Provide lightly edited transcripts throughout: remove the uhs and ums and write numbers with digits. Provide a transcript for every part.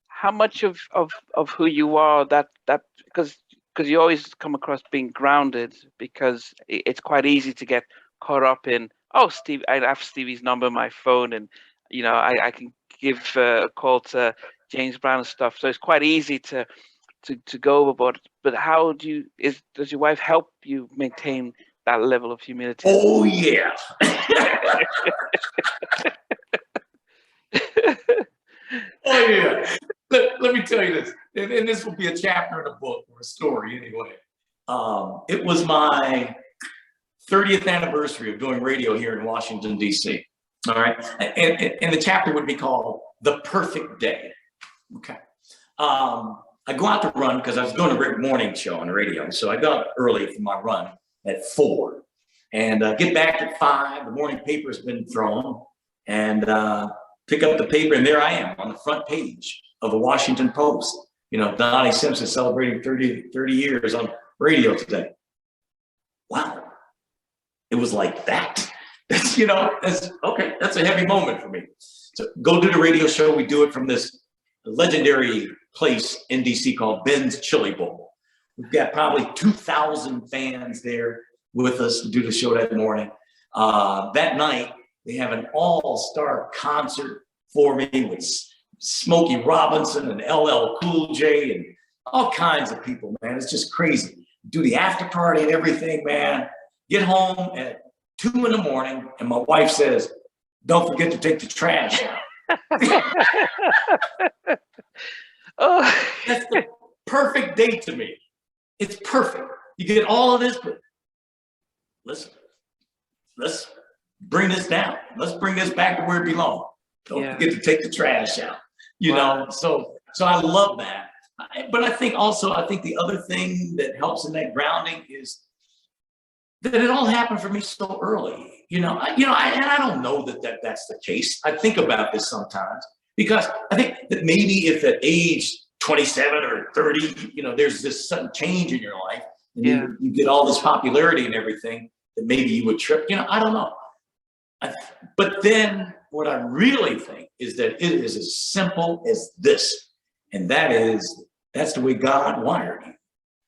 how much of who you are that because you always come across being grounded, because it's quite easy to get caught up in, oh, Steve, I have Stevie's number on my phone, and I can give a call to James Brown and stuff. So it's quite easy to go overboard. But how does your wife help you maintain that level of humility? Oh yeah. Oh yeah. Let me tell you this, and this will be a chapter in a book or a story anyway. It was my 30th anniversary of doing radio here in Washington, D.C. All right, and the chapter would be called "The Perfect Day." Okay. I go out to run because I was doing a morning show on the radio, so I got up early for my run at 4, and get back at 5. The morning paper's been thrown, and pick up the paper, and there I am on the front page of the Washington Post. Donnie Simpson celebrating 30 years on radio today. Wow. It was like that. That's okay. That's a heavy moment for me. So go do the radio show. We do it from this legendary place in DC called Ben's Chili Bowl. We've got probably 2,000 fans there with us to do the show that morning. That night, they have an all-star concert for me with Smokey Robinson and LL Cool J and all kinds of people, man. It's just crazy. Do the after party and everything, man. Get home at 2 a.m, and my wife says, "Don't forget to take the trash out." Oh. That's the perfect day to me. It's perfect. You get all of this, but listen, let's bring this down. Let's bring this back to where it belongs. Don't forget to take the trash out. So I love that. But I think the other thing that helps in that grounding is that it all happened for me so early. And I don't know that's the case. I think about this sometimes because I think that maybe if at age 27 or 30, there's this sudden change in your life, and you get all this popularity and everything, that maybe you would trip. I don't know. But then what I really think is that it is as simple as this, and that's the way God wired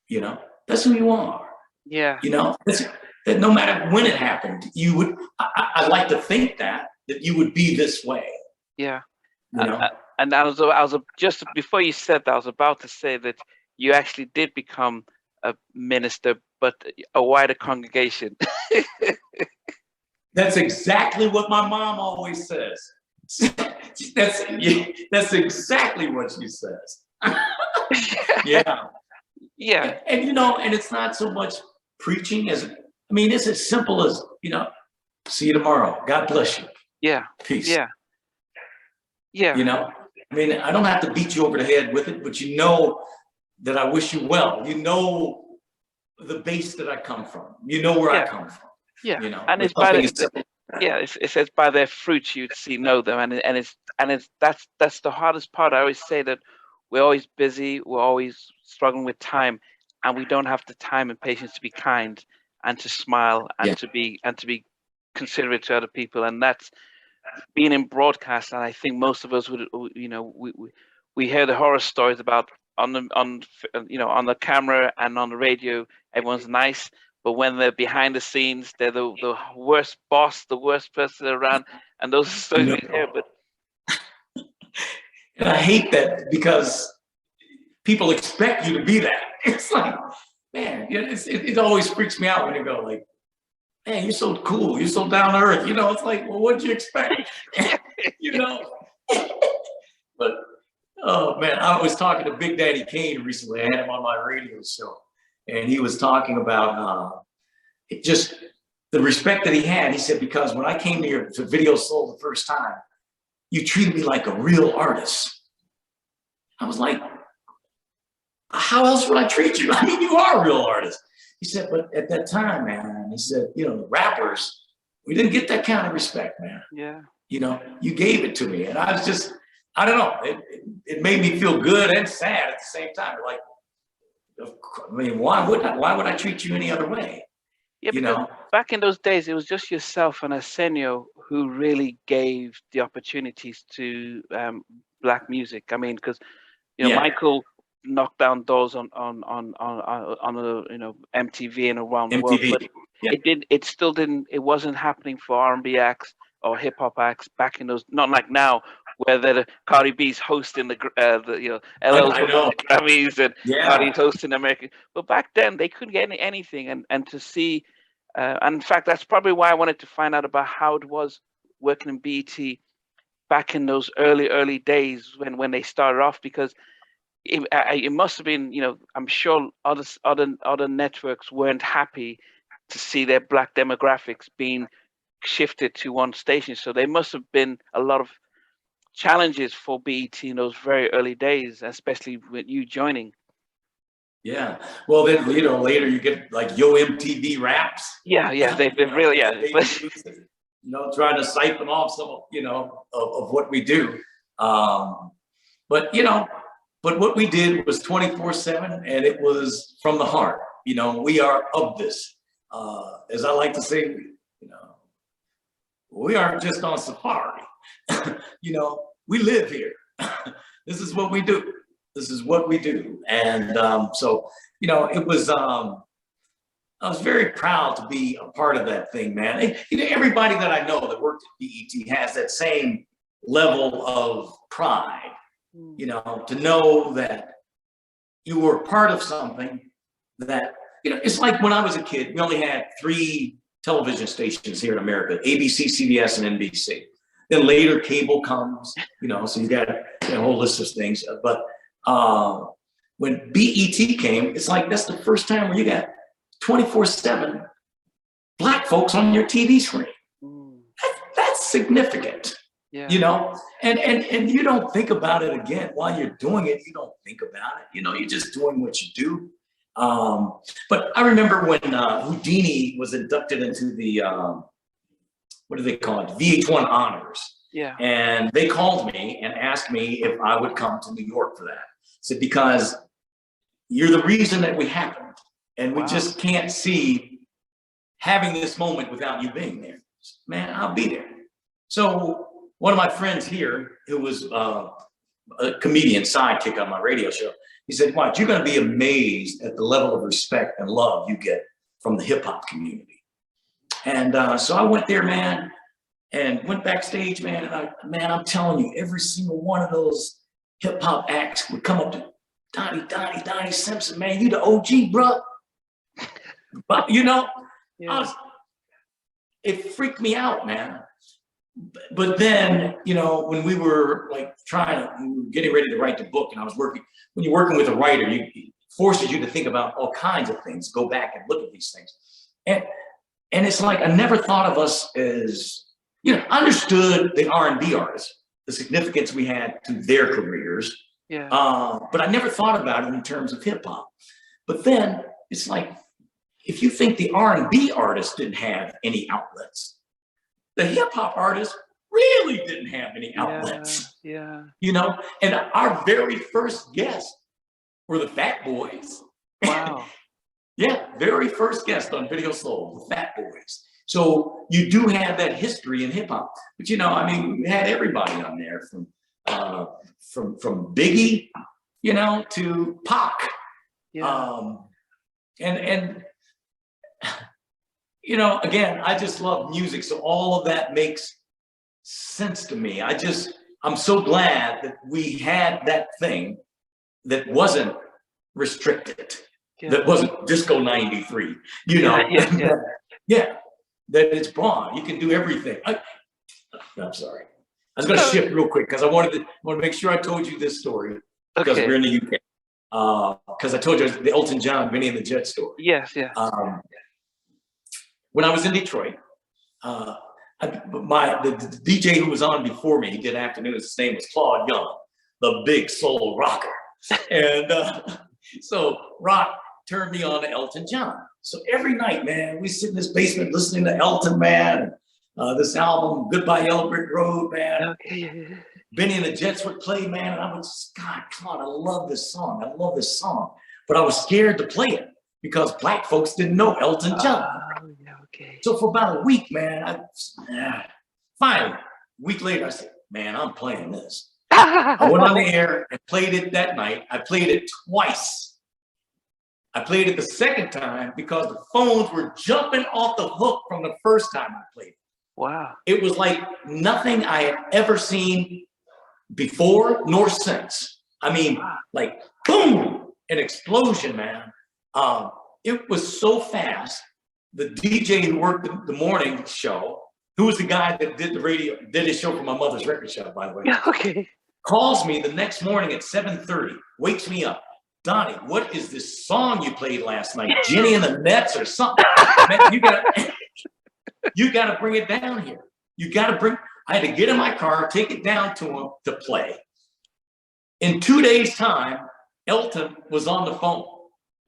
you. That's who you are. Yeah. That no matter when it happened, you would. I like to think that you would be this way. Yeah. And I was just before you said that, I was about to say that you actually did become a minister, but a wider congregation. That's exactly what my mom always says. That's exactly what she says. Yeah. Yeah. And it's not so much preaching as, it's as simple as, see you tomorrow. God bless you. Yeah. Peace. Yeah. Yeah. I don't have to beat you over the head with it, but that I wish you well. The base that I come from. Where I come from. Yeah. And it's it says by their fruits you'd know them, and that's the hardest part. I always say that we're always busy, we're always struggling with time, and we don't have the time and patience to be kind and to smile and to be considerate to other people. And that's being in broadcast. And I think most of us would, we hear the horror stories about on the camera and on the radio, everyone's nice. But when they're behind the scenes, they're the worst boss, the worst person around, and those stories we hear. But and I hate that because people expect you to be that. It's like, man, it always freaks me out when you go like, "Man, you're so cool, you're so down to earth." It's like, well, what'd you expect? But oh man, I was talking to Big Daddy Kane recently. I had him on my radio show. And he was talking about just the respect that he had. He said, because when I came here to Video Soul the first time, you treated me like a real artist. I was like, how else would I treat you? You are a real artist. He said, but at that time, man, he said, the rappers, we didn't get that kind of respect, man. Yeah. You gave it to me. And I was just, I don't know. It made me feel good and sad at the same time. Like, why would I treat you any other way? Yeah, because back in those days, it was just yourself and Arsenio who really gave the opportunities to black music. I mean, because Michael knocked down doors on MTV and around the world, but it still didn't. It wasn't happening for R&B acts or hip hop acts back in those. Not like now, where the Cardi B's hosting the LL's hosting the Grammys and Cardi's hosting American. But back then they couldn't get anything, and to see. And in fact, that's probably why I wanted to find out about how it was working in BET back in those early days when they started off, because it must have been, I'm sure other networks weren't happy to see their black demographics being shifted to one station. So there must have been a lot of challenges for BET in those very early days, especially with you joining. Yeah. Well, then, later you get like Yo MTV Raps. Yeah. They've been really, trying to siphon off some, of what we do. But what we did was 24/7, and it was from the heart. We are of this. As I like to say, we aren't just on safari. We live here. This is what we do. This is what we do. And so, it was, I was very proud to be a part of that thing, man. Everybody that I know that worked at BET has that same level of pride, to know that you were part of something that, it's like when I was a kid, we only had 3 television stations here in America, ABC, CBS, and NBC. Then later cable comes, so you got a whole list of things. But when BET came, it's like that's the first time where you got 24/7 black folks on your TV screen. That's significant, and you don't think about it again while you're doing it. You don't think about it, you're just doing what you do. But I remember when Houdini was inducted into the what do they call it, VH1 Honors. Yeah. And they called me and asked me if I would come to New York for that. I said, because you're the reason that we happened. And we just can't see having this moment without you being there. Man, I'll be there. So one of my friends here, who was a comedian sidekick on my radio show, he said, watch, you're going to be amazed at the level of respect and love you get from the hip hop community. And so I went there, man, and went backstage, man. And I'm telling you, every single one of those hip hop acts would come up to Donnie Simpson, man, you the OG, bro. But it freaked me out, man. But then, when we were like getting ready to write the book, and when you're working with a writer, it forces you to think about all kinds of things, go back and look at these things. And it's like, I never thought of us as, understood the R&B artists, the significance we had to their careers. Yeah. But I never thought about it in terms of hip hop. But then it's like, if you think the R&B artists didn't have any outlets, the hip hop artists really didn't have any outlets. Yeah. And our very first guests were the Fat Boys. Wow. Yeah, very first guest on Video Soul, the Fat Boys. So you do have that history in hip hop. But we had everybody on there from Biggie, to Pac. Yeah. And again, I just love music. So all of that makes sense to me. I'm so glad that we had that thing that wasn't restricted. Yeah. That wasn't Disco 93, that it's broad. You can do everything. I'm sorry. I was going to shift real quick because I want to make sure I told you this story because we're in the UK. Because I told you the Elton John, Benny and the Jet story. Yes, yeah. When I was in Detroit, the DJ who was on before me, he did afternoons. His name was Claude Young, the big soul rocker, and so Rock turned me on to Elton John. So every night, man, we sit in this basement listening to Elton, man. This album, Goodbye Yellow Brick Road, man. Okay. Benny and the Jets would play, man, and I would just, God, I love this song. I love this song. But I was scared to play it because black folks didn't know Elton John. Okay. So for about a week, man, Finally, a week later, I said, man, I'm playing this. I went on the air and played it that night. I played it twice. I played it the second time because the phones were jumping off the hook from the first time I played it. Wow. It was like nothing I had ever seen before nor since. I mean, like, boom, an explosion, man. It was so fast. The DJ who worked the morning show, who was the guy that did his show for my mother's record shop, by the way. Okay. Calls me the next morning at 7:30, wakes me up. Donnie, what is this song you played last night? Jenny and the Nets or something? Man, you gotta bring it down here. I had to get in my car, take it down to him to play. In 2 days' time, Elton was on the phone.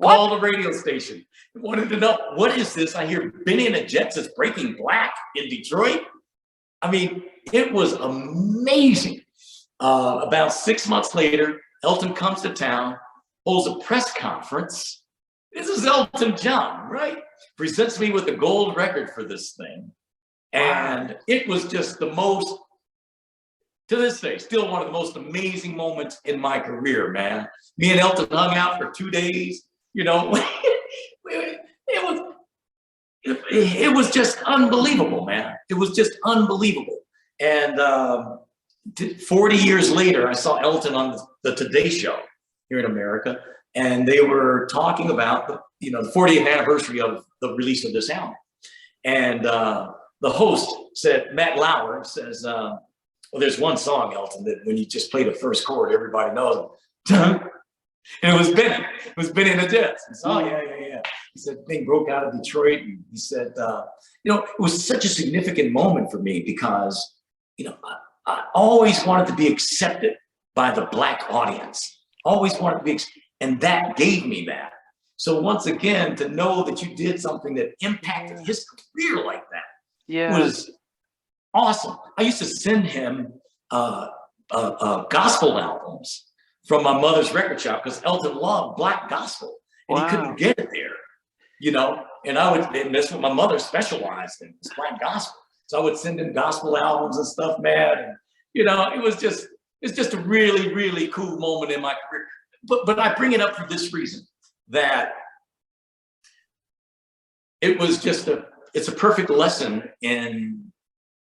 Called the radio station. Wanted to know, what is this? I hear Benny and the Jets is breaking black in Detroit. I mean, it was amazing. About 6 months later, Elton comes to town, holds a press conference. This is Elton John, right? Presents me with a gold record for this thing. And it was just the most, to this day, still one of the most amazing moments in my career, man. Me and Elton hung out for 2 days, you know. It was just unbelievable, man. It was just unbelievable. And 40 years later, I saw Elton on the Today Show here in America, and they were talking about the 40th anniversary of the release of this album. And the host said, Matt Lauer says, well, there's one song, Elton, that when you just play the first chord, everybody knows it. And it was Benny. It was Benny and the Jets. He said, oh, yeah. He said, the thing broke out of Detroit. And he said, it was such a significant moment for me because, I always wanted to be accepted by the Black audience. Always wanted to be, and that gave me that. So once again, to know that you did something that impacted his career like that was awesome. I used to send him gospel albums from my mother's record shop because Elton loved Black gospel and he couldn't get it there, and that's what my mother specialized in, was Black gospel. So I would send him gospel albums and stuff, man. And, it's just a really, really cool moment in my career. But I bring it up for this reason, that it was it's a perfect lesson in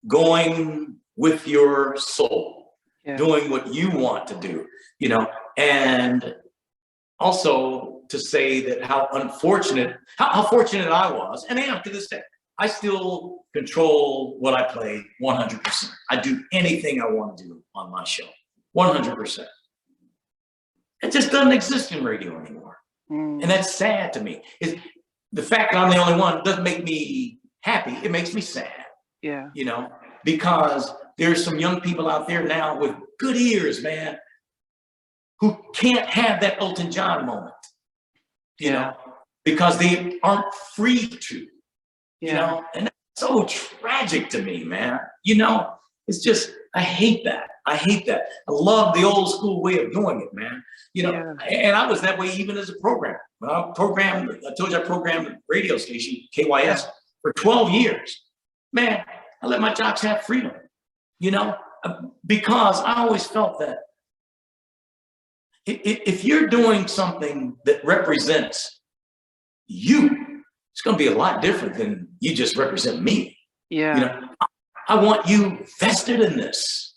going with your soul, doing what you want to do, and also to say that how fortunate I was, and I am to this day. I still control what I play 100%. I do anything I want to do on my show, 100%. It just doesn't exist in radio anymore. And that's sad to me. The fact that I'm the only one doesn't make me happy. It makes me sad. Yeah. Because there's some young people out there now with good ears, man, who can't have that Elton John moment, because they aren't free to. And that's so tragic to me, man. It's just, I hate that. I love the old school way of doing it, man. And I was that way even as a programmer. When I told you I programmed the radio station, KYS, for 12 years. Man, I let my jocks have freedom, because I always felt that if you're doing something that represents you, it's going to be a lot different than you just represent me. I want you vested in this.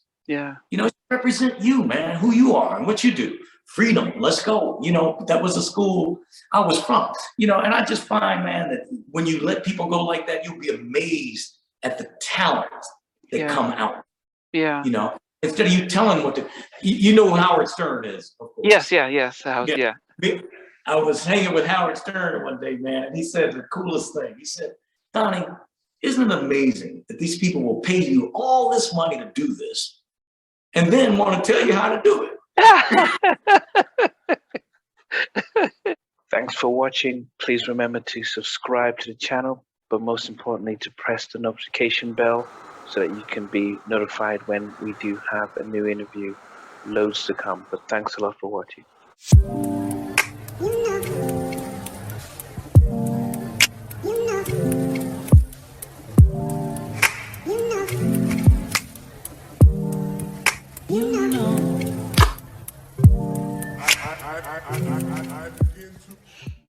Represent you, man, who you are and what you do. Freedom, let's go. That was a school I was from. And I just find, man, that when you let people go like that, you'll be amazed at the talent that come out. Instead of you telling what to, who Howard Stern is, of course. Yes. I was hanging with Howard Stern one day, man, and he said the coolest thing. He said, Donnie, isn't it amazing that these people will pay you all this money to do this and then want to tell you how to do it? Thanks for watching. Please remember to subscribe to the channel, but most importantly, to press the notification bell so that you can be notified when we do have a new interview. Loads to come, but thanks a lot for watching. You know. I begin to